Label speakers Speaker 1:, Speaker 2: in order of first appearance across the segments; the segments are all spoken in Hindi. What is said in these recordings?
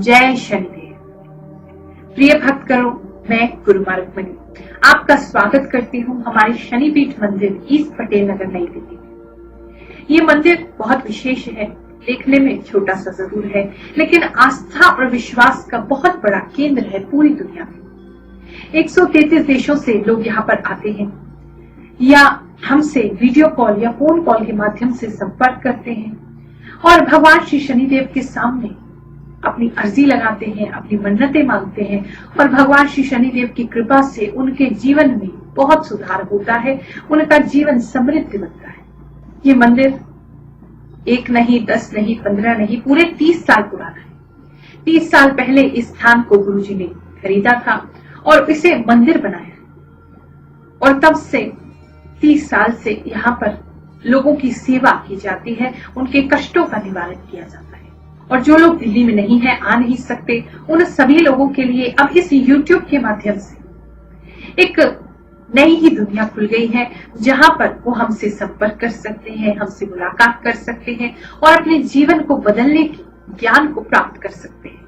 Speaker 1: जय शनिदेव। प्रिय भक्तगणों, मैं गुरु मार्गमणि आपका स्वागत करती हूँ हमारे शनिपीठ मंदिर ईस्ट पटेल नगर नई दिल्ली में। ये मंदिर बहुत विशेष है, देखने में छोटा सा जरूर है, लेकिन आस्था और विश्वास का बहुत बड़ा केंद्र है पूरी दुनिया में। 133 देशों से लोग यहाँ पर आते हैं या हमसे वीडियो कॉल या फोन कॉल के माध्यम से संपर्क करते हैं और भगवान श्री शनिदेव के सामने अपनी अर्जी लगाते हैं, अपनी मन्नतें मांगते हैं और भगवान श्री शनिदेव की कृपा से उनके जीवन में बहुत सुधार होता है, उनका जीवन समृद्ध बनता है। ये मंदिर 1 नहीं, 10 नहीं, 15 नहीं, पूरे 30 साल पुराना है। 30 साल पहले इस स्थान को गुरुजी ने खरीदा था और इसे मंदिर बनाया और तब से 30 साल से यहाँ पर लोगों की सेवा की जाती है, उनके कष्टों का निवारण किया जाता है। और जो लोग दिल्ली में नहीं है, आ नहीं सकते, उन सभी लोगों के लिए अब इस YouTube के माध्यम से एक नई ही दुनिया खुल गई है, जहां पर वो हमसे संपर्क कर सकते हैं, हमसे मुलाकात कर सकते हैं और अपने जीवन को बदलने के ज्ञान को प्राप्त कर सकते हैं।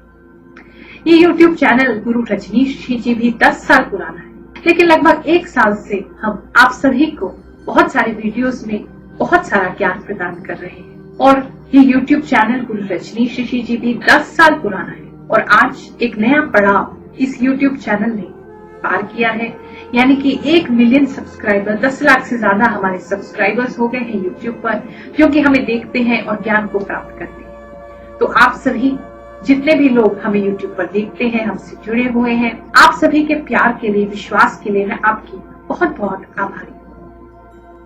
Speaker 1: ये YouTube चैनल गुरु रजनीश जी भी 10 साल पुराना है, लेकिन लगभग 1 साल से हम आप सभी को बहुत सारे वीडियोस में बहुत सारा ज्ञान प्रदान कर रहे हैं। और ये YouTube चैनल गुरु रजनीश जी भी 10 साल पुराना है और आज एक नया पड़ाव इस YouTube चैनल ने पार किया है, यानी कि 1 मिलियन सब्सक्राइबर, 10 लाख से ज्यादा हमारे सब्सक्राइबर्स हो गए हैं YouTube पर, क्योंकि हमें देखते हैं और ज्ञान को प्राप्त करते हैं। तो आप सभी जितने भी लोग हमें YouTube पर देखते हैं, हमसे जुड़े हुए हैं, आप सभी के प्यार के लिए, विश्वास के लिए मैं आपकी बहुत बहुत आभारी हूँ।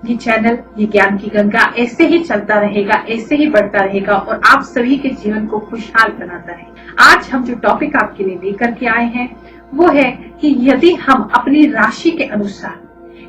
Speaker 1: ये चैनल, ये ज्ञान की गंगा ऐसे ही चलता रहेगा, ऐसे ही बढ़ता रहेगा और आप सभी के जीवन को खुशहाल बनाता है। आज हम जो टॉपिक आपके लिए लेकर के आए हैं वो है कि यदि हम अपनी राशि के अनुसार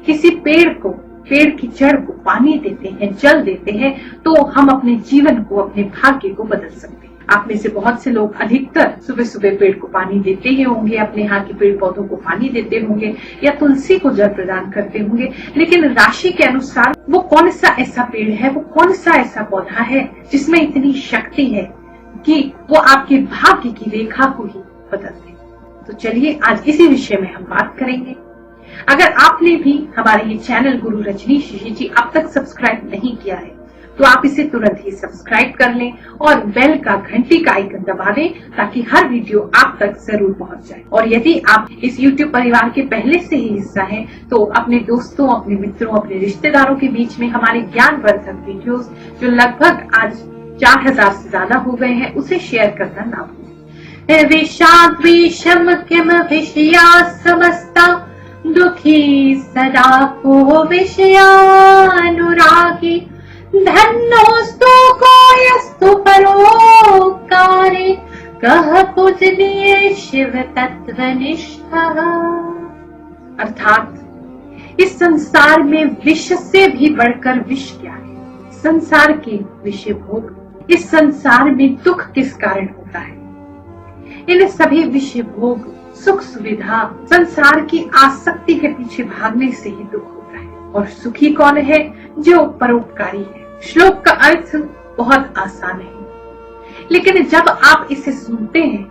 Speaker 1: किसी पेड़ की जड़ को पानी देते हैं, जल देते हैं, तो हम अपने जीवन को, अपने भाग्य को बदल सकते हैं। आप में से बहुत से लोग अधिकतर सुबह सुबह पेड़ को पानी देते ही होंगे, अपने यहाँ के पेड़ पौधों को पानी देते होंगे या तुलसी को जल प्रदान करते होंगे, लेकिन राशि के अनुसार वो कौन सा ऐसा पेड़ है, वो कौन सा ऐसा पौधा है जिसमें इतनी शक्ति है कि वो आपके भाग्य की रेखा को ही बदल दे। तो चलिए आज इसी विषय में हम बात करेंगे। अगर आपने भी हमारे ये चैनल गुरु रजनीश जी अब तक सब्सक्राइब नहीं किया है तो आप इसे तुरंत ही सब्सक्राइब कर लें और बेल का, घंटी का आइकन दबा दें ताकि हर वीडियो आप तक जरूर पहुंच जाए। और यदि आप इस YouTube परिवार के पहले से ही हिस्सा हैं तो अपने दोस्तों, अपने मित्रों, अपने रिश्तेदारों के बीच में हमारे ज्ञानवर्धक वीडियोस जो लगभग आज 4000 से ज्यादा हो गए हैं उसे शेयर करना ना भूलें। विषाद्वेषम किम विषया समस्ता दुखी सदा को विषयानुरागी धन्योस्तु कायस्तु परोपकारे कह पूजनीय शिव तत्वनिष्ठा। अर्थात इस संसार में विष से भी बढ़कर विष क्या है? संसार के विषय भोग। इस संसार में दुख किस कारण होता है? इन सभी विषय भोग, सुख सुविधा, संसार की आसक्ति के पीछे भागने से ही दुख होता है। और सुखी कौन है? जो परोपकारी है। श्लोक का अर्थ बहुत आसान है, लेकिन जब आप इसे सुनते हैं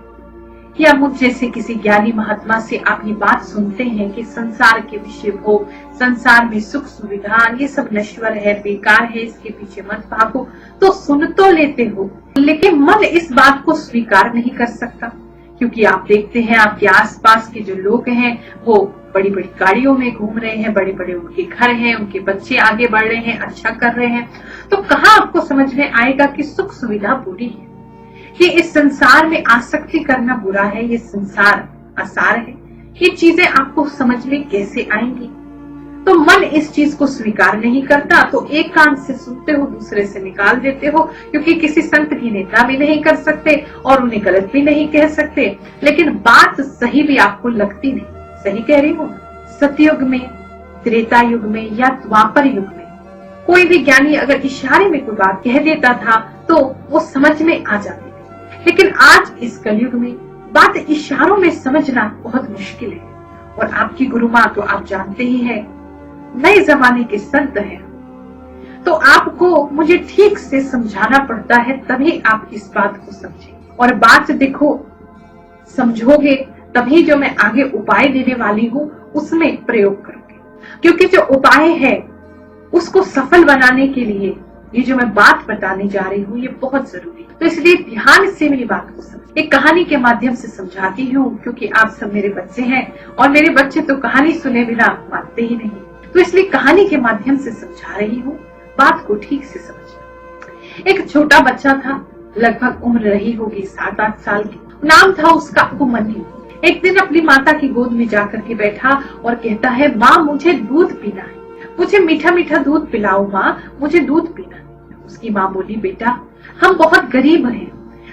Speaker 1: या मुझ जैसे किसी ज्ञानी महात्मा से आप ये बात सुनते हैं कि संसार के विषय भोग, संसार में सुख सुविधा, ये सब नश्वर है, बेकार है, इसके पीछे मत भागो, तो सुन तो लेते हो, लेकिन मन इस बात को स्वीकार नहीं कर सकता। क्योंकि आप देखते हैं आपके आसपास के जो लोग हैं वो बड़ी बड़ी गाड़ियों में घूम रहे हैं, बड़े बड़े उनके घर हैं, उनके बच्चे आगे बढ़ रहे हैं, अच्छा कर रहे हैं, तो कहाँ आपको समझ में आएगा कि सुख सुविधा बुरी है, कि इस संसार में आसक्ति करना बुरा है, ये संसार आसार है। ये चीजें आपको समझ में कैसे आएंगी? तो मन इस चीज को स्वीकार नहीं करता, तो एक कान से सुनते हो, दूसरे से निकाल देते हो, क्योंकि किसी संत की निंदा भी नहीं कर सकते और उन्हें गलत भी नहीं कह सकते, लेकिन बात सही भी आपको लगती नहीं। सही कह रही हूँ? सतयुग में, त्रेता युग में या द्वापर युग में कोई भी ज्ञानी अगर इशारे में कोई बात कह देता था तो वो समझ में आ जाती थी, लेकिन आज इस कलयुग में बात इशारों में समझना बहुत मुश्किल है। और आपकी गुरु माँ तो आप जानते ही हैं, नए जमाने के संत हैं, तो आपको मुझे ठीक से समझाना पड़ता है, तभी आप इस बात को समझें। और बात देखो समझोगे तभी जो मैं आगे उपाय देने वाली हूँ उसमें प्रयोग करोगे, क्योंकि जो उपाय है उसको सफल बनाने के लिए ये जो मैं बात बताने जा रही हूँ ये बहुत जरूरी है। तो इसलिए ध्यान से मेरी बात को समझ। एक कहानी के माध्यम से समझाती हूँ, क्योंकि आप सब मेरे बच्चे हैं और मेरे बच्चे तो कहानी सुने बिना मानते ही नहीं, तो इसलिए कहानी के माध्यम से समझा रही हूँ, बात को ठीक से समझना। एक छोटा बच्चा था, लगभग उम्र रही होगी 7-8 साल की। नाम था उसका उपमन्यु। एक दिन अपनी माता की गोद में जाकर के बैठा और कहता है, माँ मुझे दूध पीना है, मुझे मीठा मीठा दूध पिलाओ माँ, मुझे दूध पीना है। उसकी माँ बोली, बेटा हम बहुत गरीब हैं,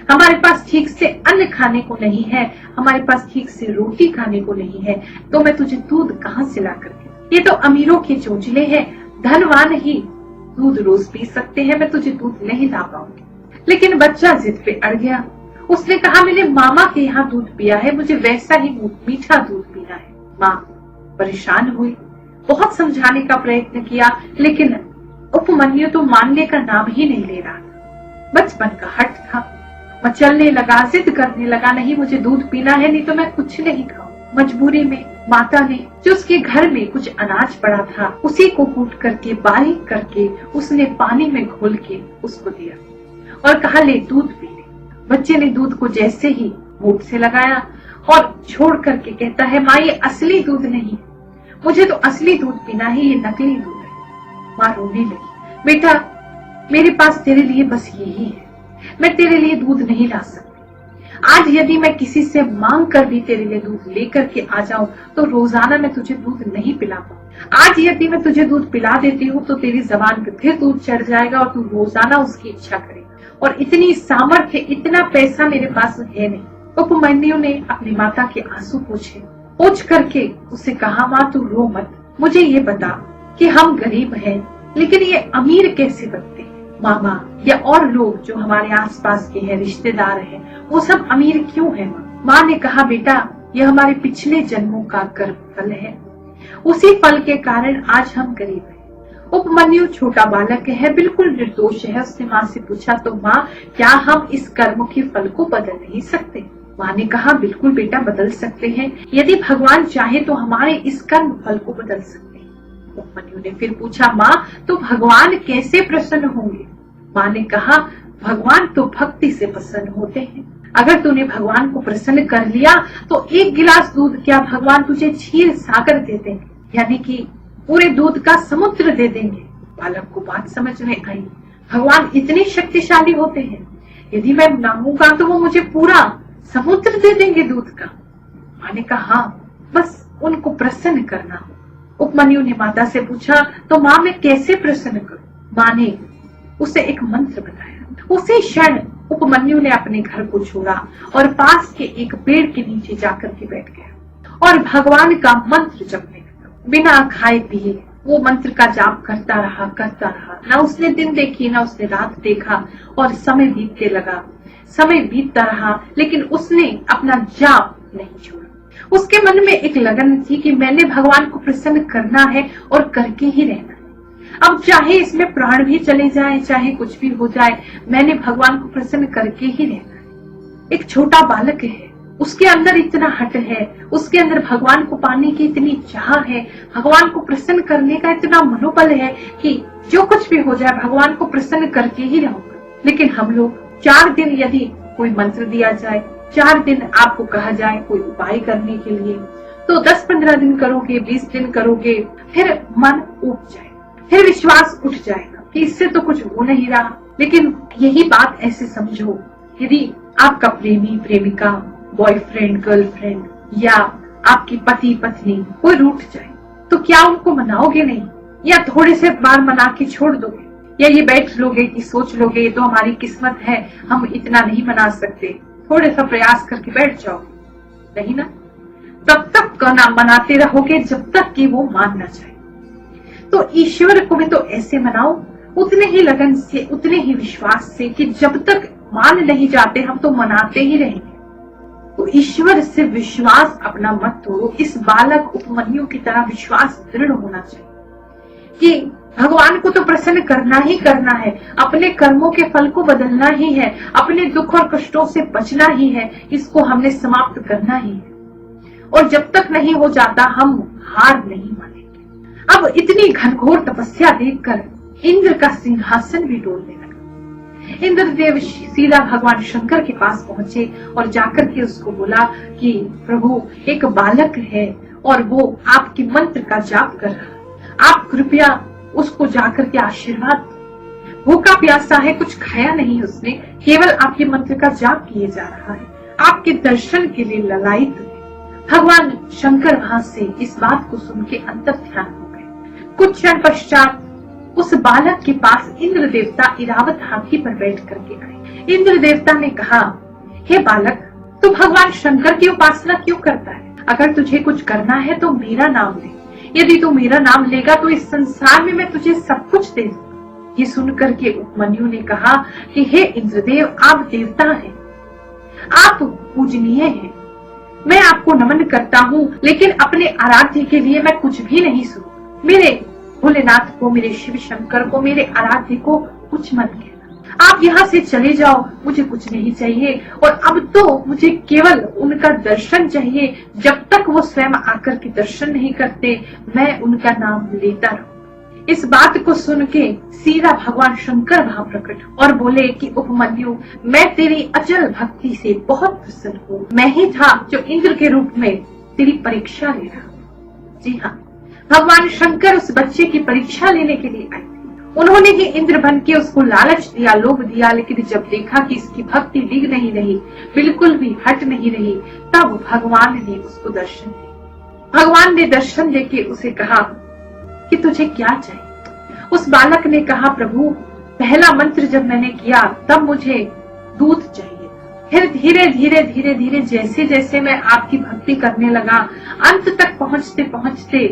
Speaker 1: हमारे पास ठीक से अन्न खाने को नहीं है, हमारे पास ठीक से रोटी खाने को नहीं है, तो मैं तुझे दूध कहाँ से ला करके, ये तो अमीरों के चोंचले हैं, धनवान ही दूध रोज पी सकते हैं, मैं तुझे दूध नहीं ला पाऊंगी। लेकिन बच्चा जिद पे अड़ गया। उसने कहा, मैंने मामा के यहाँ दूध पिया है, मुझे वैसा ही मीठा दूध पीना है। माँ परेशान हुई, बहुत समझाने का प्रयत्न किया, लेकिन उपमन्यु तो मानने का नाम ही नहीं ले रहा। बचपन का हट था, मचलने लगा, जिद करने लगा, नहीं मुझे दूध पीना है, नहीं तो मैं कुछ नहीं खाऊं। मजबूरी में माता ने जो उसके घर में कुछ अनाज पड़ा था उसी को कूट करके बारीक करके उसने पानी में घोल के उसको दिया और कहा, ले दूध पी ले। बच्चे ने दूध को जैसे ही मुंह से लगाया और छोड़ करके कहता है, माँ ये असली दूध नहीं, मुझे तो असली दूध पीना है, ये नकली दूध है। माँ रोने लगी, बेटा मेरे पास तेरे लिए बस यही है, मैं तेरे लिए दूध नहीं ला सकती। आज यदि मैं किसी से मांग कर भी तेरे लिए दूध लेकर के आ जाऊं तो रोजाना मैं तुझे दूध नहीं पिला पाऊं। आज यदि मैं तुझे दूध पिला देती हूँ तो तेरी जबान पे फिर दूध चढ़ जाएगा और तू रोजाना उसकी इच्छा करेगा, और इतनी सामर्थ्य, इतना पैसा मेरे पास है नहीं। उपमन्यु ने अपनी माता के आंसू पूछ करके उससे कहा, माँ तू रो मत, मुझे ये बता कि हम गरीब हैं लेकिन ये अमीर कैसे बनते हैं? मामा या और लोग जो हमारे आसपास के हैं, रिश्तेदार हैं, वो सब अमीर क्यों हैं? माँ ने कहा, बेटा ये हमारे पिछले जन्मों का कर्म फल है, उसी फल के कारण आज हम गरीब हैं। उपमन्यु छोटा बालक है, बिल्कुल निर्दोष है। उसने माँ से पूछा, तो माँ क्या हम इस कर्म के फल को बदल नहीं सकते? माँ ने कहा, बिल्कुल बेटा बदल सकते हैं, यदि भगवान चाहे तो हमारे इस कर्म फल को बदल सकते हैं। उपमन्यु ने फिर पूछा, माँ तो भगवान कैसे प्रसन्न होंगे? माँ ने कहा, भगवान तो भक्ति से प्रसन्न होते हैं। अगर तूने भगवान को प्रसन्न कर लिया तो एक गिलास दूध क्या भगवान तुझे क्षीर सागर दे देंगे, यानी कि पूरे दूध का समुद्र दे देंगे। बालक को बात समझ में आई, भगवान इतने शक्तिशाली होते हैं, यदि मैं मांगूंगा तो वो मुझे पूरा समुद्र दे देंगे दूध का। माँ ने कहा, हाँ बस उनको प्रसन्न करना हो। उपमन्यु ने माता से पूछा, तो माँ मैं कैसे प्रसन्न करूं? माँ ने उसे एक मंत्र बताया। उसी क्षण उपमन्यु ने अपने घर को छोड़ा और पास के एक पेड़ के नीचे जाकर के बैठ गया और भगवान का मंत्र जपने लगा। बिना खाए पिए वो मंत्र का जाप करता रहा। ना उसने दिन देखी ना उसने रात देखा और समय बीतते लगा। समय बीतता रहा लेकिन उसने अपना जाप नहीं छोड़ा। उसके मन में एक लगन थी कि मैंने भगवान को प्रसन्न करना है और करके ही रहना है। अब चाहे इसमें प्राण भी चले जाए, चाहे कुछ भी हो जाए, मैंने भगवान को प्रसन्न करके ही रहना है। एक छोटा बालक है, उसके अंदर इतना हट है, उसके अंदर भगवान को पाने की इतनी चाह है, भगवान को प्रसन्न करने का इतना मनोबल है कि जो कुछ भी हो जाए भगवान को प्रसन्न करके ही रहूंगा। लेकिन हम लोग 4 दिन यदि कोई मंत्र दिया जाए, 4 दिन आपको कहा जाए कोई उपाय करने के लिए, तो 10-15 दिन करोगे, 20 दिन करोगे, फिर मन उठ जाए, फिर विश्वास उठ जाएगा कि इससे तो कुछ हो नहीं रहा। लेकिन यही बात ऐसे समझो, यदि आपका प्रेमी प्रेमिका, बॉयफ्रेंड गर्लफ्रेंड या आपकी पति पत्नी कोई रूठ जाए तो क्या उनको मनाओगे नहीं, या थोड़े से बार मना के छोड़ दोगे, या ये बैठ लोगे कि सोच लोगे ये तो हमारी किस्मत है, हम इतना नहीं मना सकते, थोड़े सा प्रयास करके बैठ जाओगे? नहीं ना, तब तक ना मनाते रहोगे जब तक कि वो मान ना जाए। तो ईश्वर को भी तो ऐसे मनाओ, उतने ही लगन से, उतने ही विश्वास से कि जब तक मान नहीं जाते हम तो मनाते ही रहेंगे। तो ईश्वर से विश्वास अपना मत तोड़ो। इस बालक उपमन्यु की तरह विश्वास दृढ़ होना चाहिए कि भगवान को तो प्रसन्न करना ही करना है, अपने कर्मों के फल को बदलना ही है, अपने दुख और कष्टों से बचना ही है, इसको हमने समाप्त करना ही है। और जब तक नहीं हो जाता हम हार नहीं मानेंगे। अब इतनी घनघोर तपस्या देखकर इंद्र का सिंहासन भी डोलने लगा। इंद्रदेव सीधा भगवान शंकर के पास पहुंचे और जाकर के उसको बोला कि प्रभु, एक बालक है और वो आपके मंत्र का जाप कर रहा है, आप कृपया उसको जाकर के आशीर्वाद। भूखा प्यासा है, कुछ खाया नहीं उसने, केवल आपके मंत्र का जाप किए जा रहा है, आपके दर्शन के लिए ललायित है। भगवान शंकर वहां से इस बात को सुन के अंतर्ध्यान हो गए। कुछ क्षण पश्चात उस बालक के पास इंद्र देवता इरावत हाथी पर बैठ करके आए। इंद्र देवता ने कहा, हे बालक, तू भगवान शंकर की उपासना क्यों करता है? अगर तुझे कुछ करना है तो मेरा नाम ले। यदि तू मेरा नाम लेगा तो इस संसार में मैं तुझे सब कुछ दे दूंगा। ये सुनकर के उपमन्यु ने कहा कि हे इंद्रदेव, आप देवता हैं, आप पूजनीय हैं, मैं आपको नमन करता हूँ, लेकिन अपने आराध्य के लिए मैं कुछ भी नहीं सुनूं। मेरे भोलेनाथ को, मेरे शिव शंकर को, मेरे आराध्य को कुछ मत कहना। आप यहाँ से चले जाओ, मुझे कुछ नहीं चाहिए। और अब तो मुझे केवल उनका दर्शन चाहिए। जब तक वो स्वयं आकर के दर्शन नहीं करते, मैं उनका नाम लेता रहूं। इस बात को सुन के सीधा भगवान शंकर वहां प्रकट और बोले कि उपमन्यु, मैं तेरी अचल भक्ति से बहुत प्रसन्न हूँ। मैं ही था जो इंद्र के रूप में तेरी परीक्षा ले रहा हूँ। जी हाँ, भगवान शंकर उस बच्चे की परीक्षा लेने के लिए आए। उन्होंने ही इंद्र बन के उसको लालच दिया, लोभ दिया, लेकिन जब देखा कि इसकी भक्ति डिग नहीं रही, बिल्कुल भी हट नहीं रही, तब भगवान ने उसको दर्शन दिया। भगवान ने दर्शन देके उसे कहा कि तुझे क्या चाहिए? उस बालक ने कहा, प्रभु, पहला मंत्र जब मैंने किया तब मुझे दूध चाहिए। फिर धीरे धीरे धीरे धीरे जैसे जैसे मैं आपकी भक्ति करने लगा, अंत तक पहुंचते पहुंचते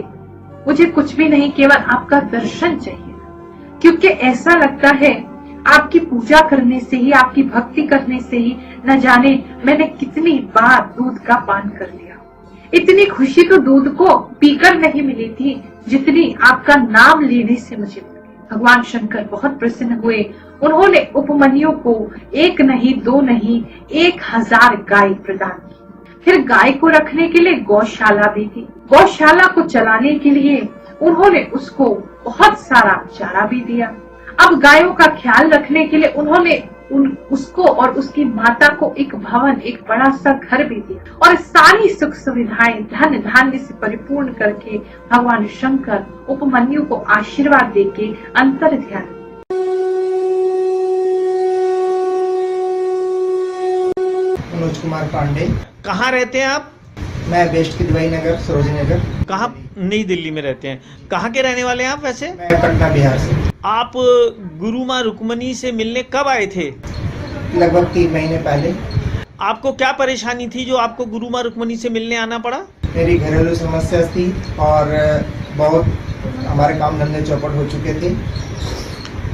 Speaker 1: मुझे कुछ भी नहीं, केवल आपका दर्शन चाहिए। क्योंकि ऐसा लगता है आपकी पूजा करने से ही, आपकी भक्ति करने से ही न जाने मैंने कितनी बार दूध का पान कर लिया। इतनी खुशी तो दूध को पीकर नहीं मिली थी जितनी आपका नाम लेने से मुझे मिली। भगवान शंकर बहुत प्रसन्न हुए। उन्होंने उपमन्यु को एक नहीं, दो नहीं, 1000 गाय प्रदान की। फिर गाय को रखने के लिए गौशाला भी दी। गौशाला को चलाने के लिए उन्होंने उसको बहुत सारा चारा भी दिया। अब गायों का ख्याल रखने के लिए उन्होंने उसको और उसकी माता को एक भवन, एक बड़ा सा घर भी दिया और सारी सुख सुविधाएं धन धान्य से परिपूर्ण करके भगवान शंकर उपमन्यु को आशीर्वाद देके अंतर ध्यान।
Speaker 2: मनोज कुमार पांडे।
Speaker 3: कहाँ रहते हैं आप?
Speaker 2: मैं वेस्ट की दवाई नगर, सरोजनी नगर।
Speaker 3: कहाँ? नई दिल्ली में रहते हैं। कहाँ के रहने वाले हैं आप वैसे?
Speaker 2: मैं पटना, बिहार से।
Speaker 3: आप गुरु माँ रुक्मणी से मिलने कब आए थे?
Speaker 2: लगभग 3 महीने पहले।
Speaker 3: आपको क्या परेशानी थी जो आपको गुरु माँ रुक्मणी से मिलने आना पड़ा?
Speaker 2: मेरी घरेलू समस्या थी और बहुत हमारे काम धंधे चौपट हो चुके थे।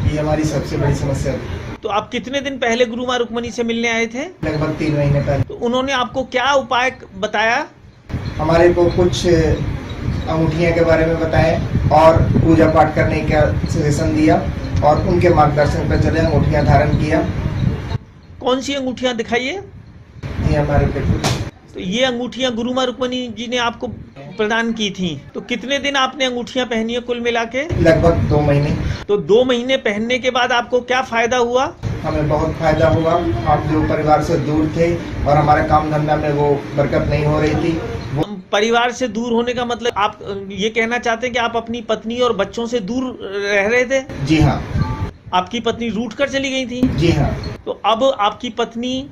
Speaker 2: ये हमारी सबसे बड़ी समस्या थी।
Speaker 3: तो आप कितने दिन पहले गुरु माँ रुक्मणी से मिलने आए थे?
Speaker 2: लगभग 3 महीने पहले।
Speaker 3: तो उन्होंने आपको क्या उपाय बताया?
Speaker 2: हमारे को कुछ अंगूठियाँ के बारे में बताए और पूजा पाठ करने का सजेशन दिया और उनके मार्गदर्शन पर चले अंगूठियाँ धारण किया।
Speaker 3: कौन सी अंगूठियाँ दिखाइए?
Speaker 2: ये हमारे पे
Speaker 3: तो ये अंगूठियाँ गुरु माँ रुक्मणी जी ने आपको प्रदान की थी। तो कितने दिन आपने अंगूठियाँ पहनी है कुल मिला के?
Speaker 2: लगभग 2 महीने।
Speaker 3: तो 2 महीने पहनने के बाद आपको क्या फायदा हुआ?
Speaker 2: हमें बहुत फायदा हुआ। हम जो परिवार से दूर थे और हमारे काम धंधा में वो बरकत नहीं हो रही थी।
Speaker 3: परिवार से दूर होने का मतलब आप ये कहना चाहते हैं कि आप अपनी पत्नी और बच्चों से दूर रह रहे थे?
Speaker 2: जी हाँ।
Speaker 3: आपकी पत्नी रूठ कर चली गई थी?
Speaker 2: जी हाँ।
Speaker 3: तो अब आपकी पत्नी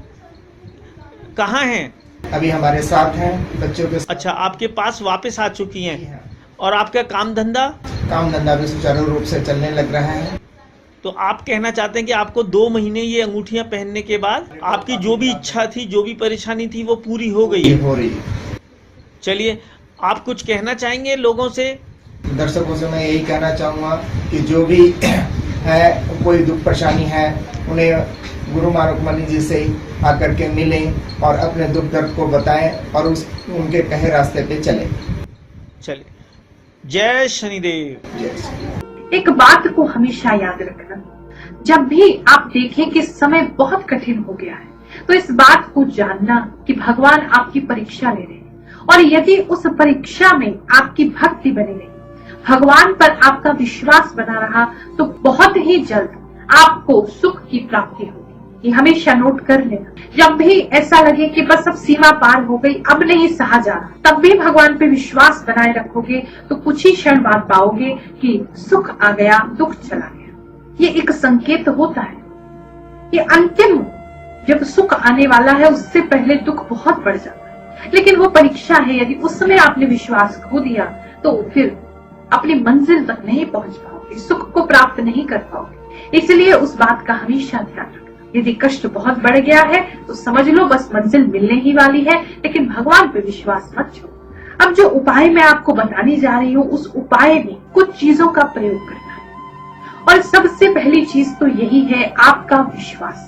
Speaker 3: कहाँ है?
Speaker 2: अभी हमारे साथ हैं, बच्चों के साथ।
Speaker 3: अच्छा, आपके पास वापस आ चुकी हैं।
Speaker 2: जी हाँ।
Speaker 3: और आपका काम धंधा?
Speaker 2: काम धंधा भी सुचारू रूप से चलने लग रहा है।
Speaker 3: तो आप कहना चाहते हैं कि आपको 2 महीने ये अंगूठियां पहनने के बाद आपकी जो भी इच्छा थी, जो भी परेशानी थी, वो पूरी हो गई है?
Speaker 2: हो रही है।
Speaker 3: चलिए, आप कुछ कहना चाहेंगे लोगों से?
Speaker 2: दर्शकों से मैं यही कहना चाहूँगा कि जो भी है, कोई दुख परेशानी है, उन्हें गुरु माँ रुक्मणी जी से आकर के मिलें और अपने दुख दर्द को बताएं और उनके कहे रास्ते पे चलें।
Speaker 3: चलिए, जय शनिदेव।
Speaker 2: जय
Speaker 1: एक बात को हमेशा याद रखना, जब भी आप देखें कि समय बहुत कठिन हो गया है, तो इस बात को जानना कि भगवान आपकी परीक्षा ले रहे हैं, और यदि उस परीक्षा में आपकी भक्ति बनी रही, भगवान पर आपका विश्वास बना रहा, तो बहुत ही जल्द आपको सुख की प्राप्ति होगी। ये हमेशा नोट कर लेना। जब भी ऐसा लगे कि बस अब सीमा पार हो गई, अब नहीं सहा जा रहा, तब भी भगवान पे विश्वास बनाए रखोगे तो कुछ ही क्षण बाद पाओगे कि सुख आ गया, दुख चला गया। ये एक संकेत होता है। ये अंतिम जब सुख आने वाला है, उससे पहले दुख बहुत बढ़ जाता है, लेकिन वो परीक्षा है। यदि उस समय आपने विश्वास खो दिया तो फिर अपनी मंजिल तक नहीं पहुंच पाओगे, सुख को प्राप्त नहीं कर पाओगे। इसलिए उस बात का हमेशा ध्यान रखना। यदि कष्ट बहुत बढ़ गया है तो समझ लो बस मंजिल मिलने ही वाली है, लेकिन भगवान पे विश्वास मत छोड़ो। अब जो उपाय मैं आपको बताने जा रही हूँ, उस उपाय में कुछ चीजों का प्रयोग करना है, और सबसे पहली चीज तो यही है आपका विश्वास।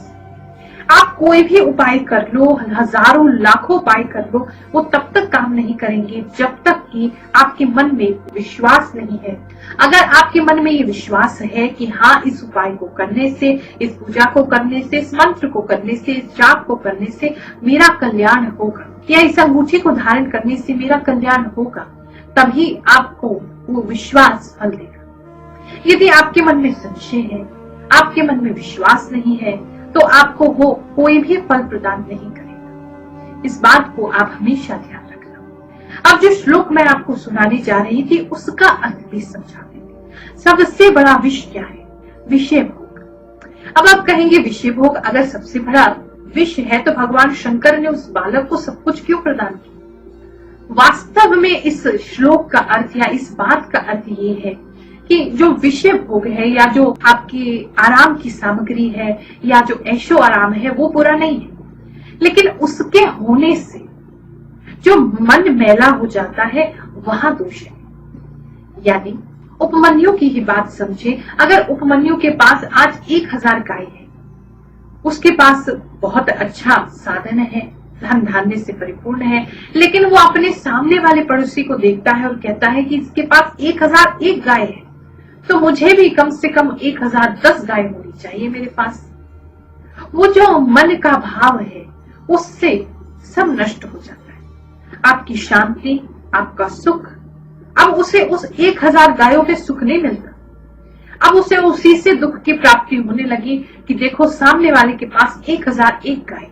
Speaker 1: आप कोई भी उपाय कर लो, हजारों लाखों उपाय कर लो, वो तब तक काम नहीं करेंगे जब तक कि आपके मन में विश्वास नहीं है। अगर आपके मन में ये विश्वास है कि हाँ, इस उपाय को करने से, इस पूजा को करने से, इस मंत्र को करने से, इस जाप को करने से मेरा कल्याण होगा, या इस अंगूठी को धारण करने से मेरा कल्याण होगा, तभी आपको वो विश्वास फल देगा। यदि आपके मन में संशय है, आपके मन में विश्वास नहीं है, तो आपको वो कोई भी फल प्रदान नहीं करेगा। इस बात को आप हमेशा ध्यान रखना। अब जो श्लोक मैं आपको सुनाने जा रही थी, उसका अर्थ भी समझा देंगे। सबसे बड़ा विष क्या है? विषय भोग। अब आप कहेंगे विषय भोग अगर सबसे बड़ा विष है, तो भगवान शंकर ने उस बालक को सब कुछ क्यों प्रदान किया? वास्तव में इस श्लोक का अर्थ या इस बात का अर्थ ये है कि जो विषय भोग है, या जो आपकी आराम की सामग्री है, या जो ऐशो आराम है, वो बुरा नहीं है, लेकिन उसके होने से जो मन मैला हो जाता है, वहां दोष है। यानी उपमन्यु की ही बात समझे। अगर उपमन्यु के पास आज 1000 गाय है, उसके पास बहुत अच्छा साधन है, धन धान्य से परिपूर्ण है, लेकिन वो अपने सामने वाले पड़ोसी को देखता है और कहता है कि इसके पास 1001 गाय है, तो मुझे भी कम से कम 1010 गाय होनी चाहिए मेरे पास। वो जो मन का भाव है, उससे सब नष्ट हो जाता है। आपकी शांति, आपका सुख, अब उसे उस 1000 गायों पे सुख नहीं मिलता। अब उसे उसी से दुख की प्राप्ति होने लगी कि देखो सामने वाले के पास 1001 गाय।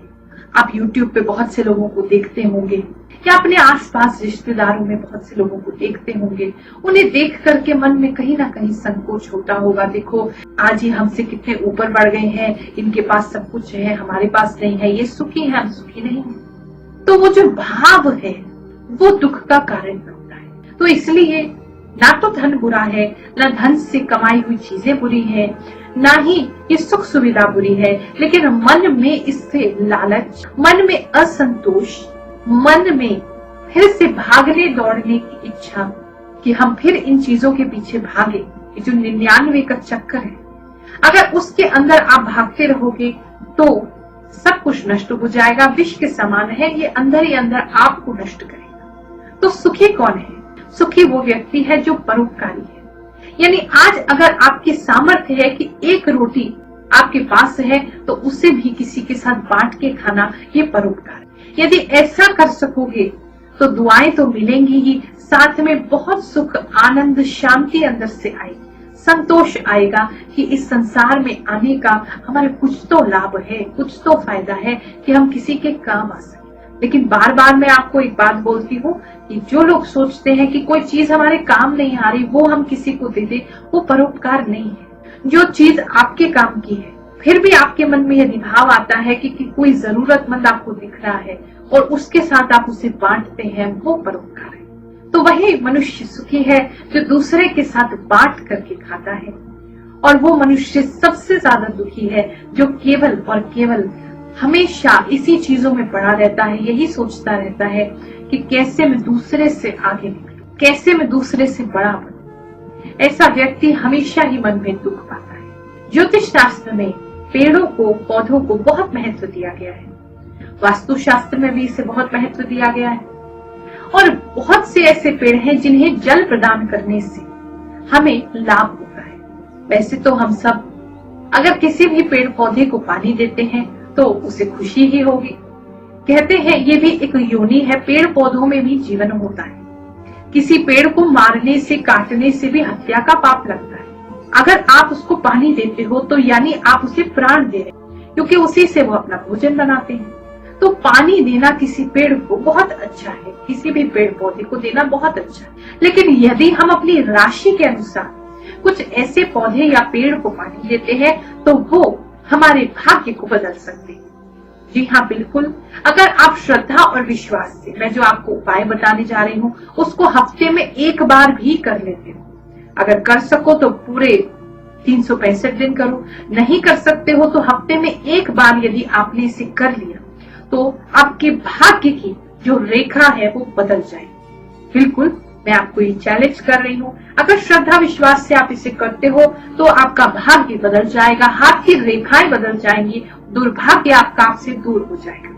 Speaker 1: आप YouTube पे बहुत से लोगों को देखते होंगे, या अपने आसपास रिश्तेदारों में बहुत से लोगों को देखते होंगे। उन्हें देख करके मन में कहीं ना कहीं संकोच होता होगा, देखो आज ही हमसे कितने ऊपर बढ़ गए हैं, इनके पास सब कुछ है, हमारे पास नहीं है, ये सुखी है, हम सुखी नहीं है। तो वो जो भाव है वो दुख का कारण बनता है। तो इसलिए ना तो धन बुरा है, ना धन से कमाई हुई चीजें बुरी है, ना ही ये सुख सुविधा बुरी है, लेकिन मन में इससे लालच, मन में असंतोष, मन में फिर से भागने दौड़ने की इच्छा कि हम फिर इन चीजों के पीछे भागे, ये जो 99 का चक्कर है, अगर उसके अंदर आप भागते रहोगे तो सब कुछ नष्ट हो जाएगा। विष के समान है, ये अंदर ही अंदर आपको नष्ट करेगा। तो सुखी कौन है? सुखी वो व्यक्ति है जो परोपकारी है। यानी आज अगर आपकी सामर्थ्य है कि एक रोटी आपके पास है, तो उसे भी किसी के साथ बांट के खाना, ये परोपकार है। यदि ऐसा कर सकोगे तो दुआएं तो मिलेंगी ही, साथ में बहुत सुख, आनंद, शांति अंदर से आएगी, संतोष आएगा कि इस संसार में आने का हमारे कुछ तो लाभ है, कुछ तो फायदा है कि हम किसी के काम आ सके। लेकिन बार बार मैं आपको एक बात बोलती हूँ कि जो लोग सोचते हैं कि कोई चीज हमारे काम नहीं आ रही, वो हम किसी को दे दे, वो परोपकार नहीं है। जो चीज आपके काम की है, फिर भी आपके मन में यदि भाव आता है कि कोई जरूरतमंद आपको दिख रहा है और उसके साथ आप उसे बांटते हैं, वो परोपकार है। तो वही मनुष्य सुखी है जो दूसरे के साथ बांट करके खाता है, और वो मनुष्य सबसे ज्यादा दुखी है जो केवल और केवल हमेशा इसी चीजों में पड़ा रहता है, यही सोचता रहता है कि कैसे मैं दूसरे से आगे निकलूं, कैसे मैं दूसरे से बड़ा बनूं। ऐसा व्यक्ति हमेशा ही मन में दुख पाता है। ज्योतिष शास्त्र में पेड़ों को, पौधों को बहुत महत्व दिया गया है, वास्तु शास्त्र में भी इसे बहुत महत्व दिया गया है, और बहुत से ऐसे पेड़ हैं जिन्हें जल प्रदान करने से हमें लाभ होता है। वैसे तो हम सब अगर किसी भी पेड़ पौधे को पानी देते हैं तो उसे खुशी ही होगी। कहते हैं ये भी एक योनि है, पेड़ पौधों में भी जीवन होता है। किसी पेड़ को मारने से, काटने से भी हत्या का पाप लगता है। अगर आप उसको पानी देते हो तो यानी आप उसे प्राण दे रहे हैं, क्योंकि उसी से वो अपना भोजन बनाते हैं। तो पानी देना किसी पेड़ को बहुत अच्छा है, किसी भी पेड़ पौधे को देना बहुत अच्छा है। लेकिन यदि हम अपनी राशि के अनुसार कुछ ऐसे पौधे या पेड़ को पानी देते हैं तो वो हमारे भाग्य को बदल सकते हैं। जी हाँ, बिल्कुल। अगर आप श्रद्धा और विश्वास से मैं जो आपको उपाय बताने जा रही हूँ उसको हफ्ते में एक बार भी कर लेते हो, अगर कर सको तो पूरे 365 दिन करो, नहीं कर सकते हो तो हफ्ते में एक बार यदि आपने इसे कर लिया तो आपके भाग्य की जो रेखा है वो बदल जाए। बिल्कुल, मैं आपको ये चैलेंज कर रही हूँ। अगर श्रद्धा विश्वास से आप इसे करते हो तो आपका भाग्य बदल जाएगा, हाथ की रेखाएं बदल जाएंगी, दुर्भाग्य आपका आपसे दूर हो जाएगा।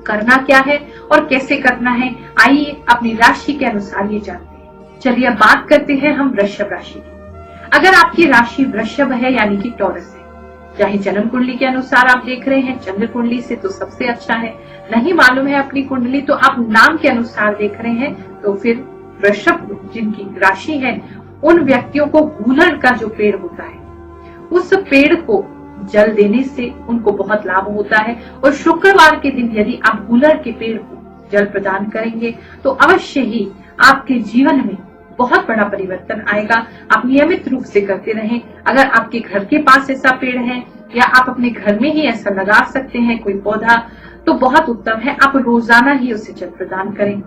Speaker 1: करना क्या है और कैसे करना है, आइए अपनी राशि के अनुसार ये जानते हैं। चलिए अब बात करते हैं हम वृषभ राशि की। अगर आपकी राशि वृषभ है यानी कि टॉरस है, चाहे जन्म कुंडली के अनुसार आप देख रहे हैं, चंद्र कुंडली से तो सबसे अच्छा है, नहीं मालूम है अपनी कुंडली तो आप नाम के अनुसार देख रहे हैं, तो फिर वृषभ जिनकी राशि है उन व्यक्तियों को गूलर का जो पेड़ होता है उस पेड़ को जल देने से उनको बहुत लाभ होता है। और शुक्रवार के दिन यदि आप गूलर के पेड़ को जल प्रदान करेंगे तो अवश्य ही आपके जीवन में बहुत बड़ा परिवर्तन आएगा। आप नियमित रूप से करते रहें। अगर आपके घर के पास ऐसा पेड़ है या आप अपने घर में ही ऐसा लगा सकते हैं कोई पौधा तो बहुत उत्तम है, आप रोजाना ही उसे जल प्रदान करें।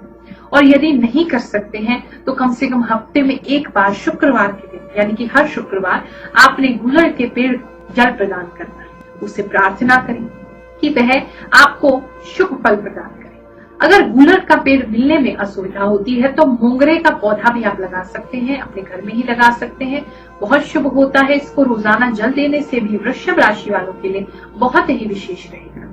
Speaker 1: और यदि नहीं कर सकते हैं तो कम से कम हफ्ते में एक बार शुक्रवार के दिन यानी कि हर शुक्रवार आपने गूलर के पेड़ जल प्रदान करना है। उसे प्रार्थना करें कि वह आपको शुभ फल प्रदान करे। अगर गूलर का पेड़ मिलने में असुविधा होती है तो मोंगरे का पौधा भी आप लगा सकते हैं, अपने घर में ही लगा सकते हैं, बहुत शुभ होता है। इसको रोजाना जल देने से भी वृषभ राशि वालों के लिए बहुत ही विशेष रहेगा।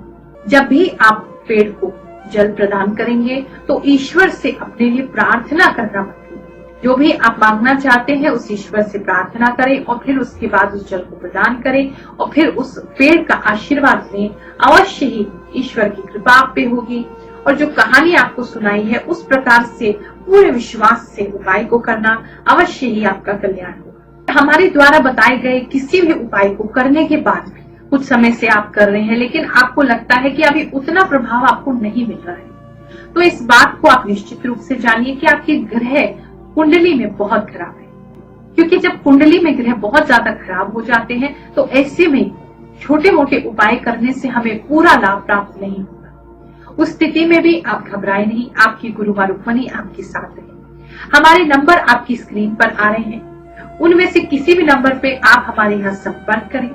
Speaker 1: जब भी आप पेड़ को जल प्रदान करेंगे तो ईश्वर से अपने लिए प्रार्थना करना मत भूलिए। जो भी आप मांगना चाहते हैं उस ईश्वर से प्रार्थना करें और फिर उसके बाद उस जल को प्रदान करें और फिर उस पेड़ का आशीर्वाद लें। अवश्य ही ईश्वर की कृपा आप पे होगी। और जो कहानी आपको सुनाई है उस प्रकार से पूरे विश्वास से उपाय को करना, अवश्य ही आपका कल्याण होगा। हमारे द्वारा बताए गए किसी भी उपाय को करने के बाद कुछ समय से आप कर रहे हैं लेकिन आपको लगता है कि अभी उतना प्रभाव आपको नहीं मिल रहा है, तो इस बात को आप निश्चित रूप से जानिए कि आपके ग्रह कुंडली में बहुत खराब है। क्योंकि जब कुंडली में ग्रह बहुत ज्यादा खराब हो जाते हैं तो ऐसे में छोटे मोटे उपाय करने से हमें पूरा लाभ प्राप्त नहीं होगा। उस स्थिति में भी आप घबराए नहीं, आपकी गुरु माँ रुक्मणी आपके साथ रहे। हमारे नंबर आपकी स्क्रीन पर आ रहे हैं, उनमें से किसी भी नंबर पे आप हमारे यहाँ संपर्क करें,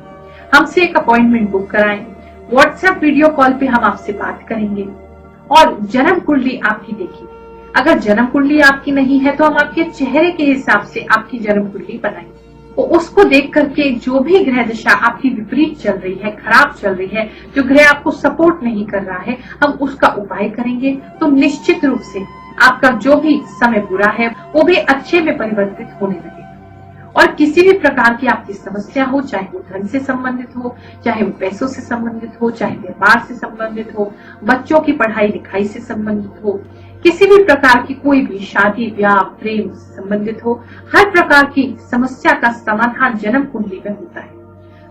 Speaker 1: हमसे एक अपॉइंटमेंट बुक कराएं। व्हाट्सएप वीडियो कॉल पे हम आपसे बात करेंगे और जन्म कुंडली आपकी देखिए। अगर जन्म कुंडली आपकी नहीं है तो हम आपके चेहरे के हिसाब से आपकी जन्म कुंडली बनाएंगे। तो उसको देख करके जो भी ग्रह दशा आपकी विपरीत चल रही है, खराब चल रही है, जो ग्रह आपको सपोर्ट नहीं कर रहा है, हम उसका उपाय करेंगे। तो निश्चित रूप से आपका जो भी समय बुरा है वो भी अच्छे में परिवर्तित होने लगेगा। और किसी भी प्रकार की आपकी समस्या हो, चाहे वो धन से संबंधित हो, चाहे वो पैसों से संबंधित हो, चाहे व्यापार से संबंधित हो, बच्चों की पढ़ाई लिखाई से संबंधित हो, किसी भी प्रकार की कोई भी शादी ब्याह प्रेम से संबंधित हो, हर प्रकार की समस्या का समाधान जन्म कुंडली में होता है।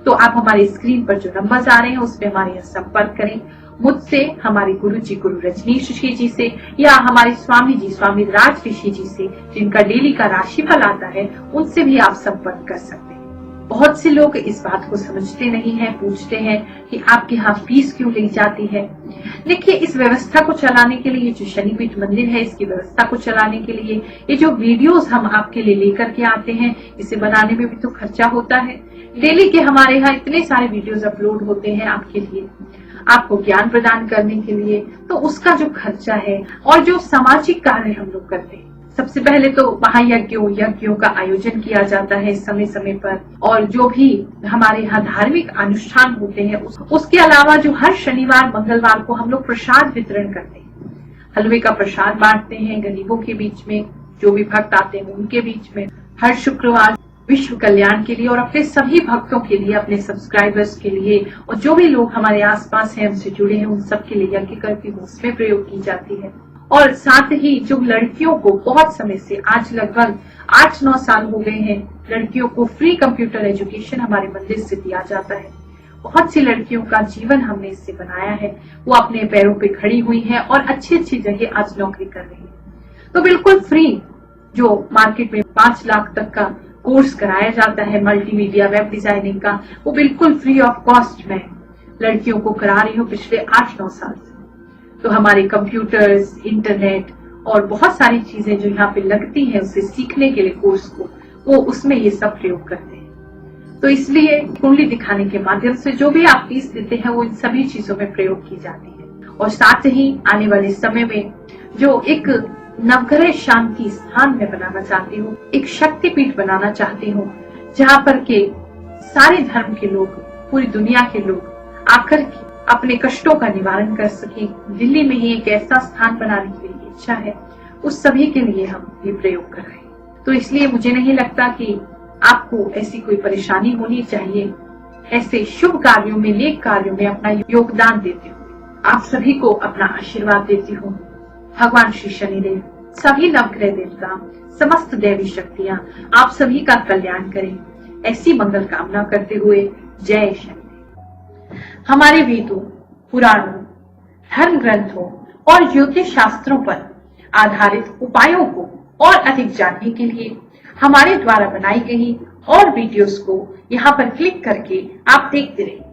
Speaker 1: तो आप हमारी स्क्रीन पर जो नंबर्स आ रहे हैं उस पर हमारे यहाँ संपर्क करें। मुझसे, हमारे गुरु जी गुरु रजनीश ऋषि जी से या हमारे स्वामी जी स्वामी राज ऋषि जी से जिनका डेली का राशिफल आता है, उनसे भी आप संपर्क कर सकते हैं। बहुत से लोग इस बात को समझते नहीं है, पूछते हैं कि आपके यहाँ फीस क्यों ली जाती है। देखिए, इस व्यवस्था को चलाने के लिए, जो शनिपीठ मंदिर है इसकी व्यवस्था को चलाने के लिए ये जो वीडियोस हम आपके लिए लेकर के आते हैं, इसे बनाने में भी तो खर्चा होता है। डेली के हमारे यहाँ इतने सारे वीडियोस अपलोड होते हैं आपके लिए, आपको ज्ञान प्रदान करने के लिए, तो उसका जो खर्चा है और जो सामाजिक कार्य हम लोग करते हैं, सबसे पहले तो महायज्ञों का आयोजन किया जाता है समय समय पर, और जो भी हमारे यहाँ धार्मिक अनुष्ठान होते हैं उसके अलावा जो हर शनिवार मंगलवार को हम लोग प्रसाद वितरण करते हैं, हलवे का प्रसाद बांटते हैं गरीबों के बीच में, जो भी भक्त आते हैं उनके बीच में। हर शुक्रवार विश्व कल्याण के लिए और अपने सभी भक्तों के लिए, अपने सब्सक्राइबर्स के लिए और जो भी लोग हमारे आसपास हैं, हमसे जुड़े हैं, उन सब के लिए यज्ञ करती हूँ, उसमें प्रयोग की जाती है। और साथ ही जो लड़कियों को बहुत समय से, आज लगभग 8-9 साल हो गए हैं, लड़कियों को फ्री कंप्यूटर एजुकेशन हमारे मंदिर से दिया जाता है। बहुत सी लड़कियों का जीवन हमने इससे बनाया है, वो अपने पैरों पे खड़ी हुई हैं और अच्छी अच्छी जगह आज नौकरी कर रही है। तो बिल्कुल फ्री, जो मार्केट में 5 लाख तक का कोर्स कराया जाता है मल्टीमीडिया वेब डिजाइनिंग का, वो बिल्कुल फ्री ऑफ कॉस्ट में लड़कियों को करा रही हूँ पिछले 8-9 साल से। तो हमारे कंप्यूटर्स, इंटरनेट और बहुत सारी चीजें जो यहाँ पे लगती हैं उसे सीखने के लिए कोर्स को, वो उसमें ये सब प्रयोग करते हैं। तो इसलिए कुंडली दिखाने के माध्यम से जो भी आप फीस देते हैं वो इन सभी चीजों में प्रयोग की जाती है। और साथ ही आने वाले समय में जो एक नवग्रह शांति स्थान में बनाना चाहती हूँ, एक शक्तिपीठ बनाना चाहती हूँ, जहाँ पर के सारे धर्म के लोग, पूरी दुनिया के लोग आकर के अपने कष्टों का निवारण कर सके। दिल्ली में ही एक ऐसा स्थान बनाने की मेरी इच्छा है, उस सभी के लिए हम ये प्रयोग कर रहे हैं। तो इसलिए मुझे नहीं लगता कि आपको ऐसी कोई परेशानी होनी चाहिए। ऐसे शुभ कार्यों में, नेक कार्यों में अपना योगदान देते हुए आप सभी को अपना आशीर्वाद देती हूँ। भगवान श्री शनिदेव, सभी नवग्रह देवता, समस्त दैवी शक्तियां आप सभी का कल्याण करें, ऐसी मंगल कामना करते हुए जय शनिदेव। हमारे वेदों, पुराणों, धर्म ग्रंथों और ज्योतिष शास्त्रों पर आधारित उपायों को और अधिक जानने के लिए हमारे द्वारा बनाई गई और वीडियोस को यहाँ पर क्लिक करके आप देखते रहिए।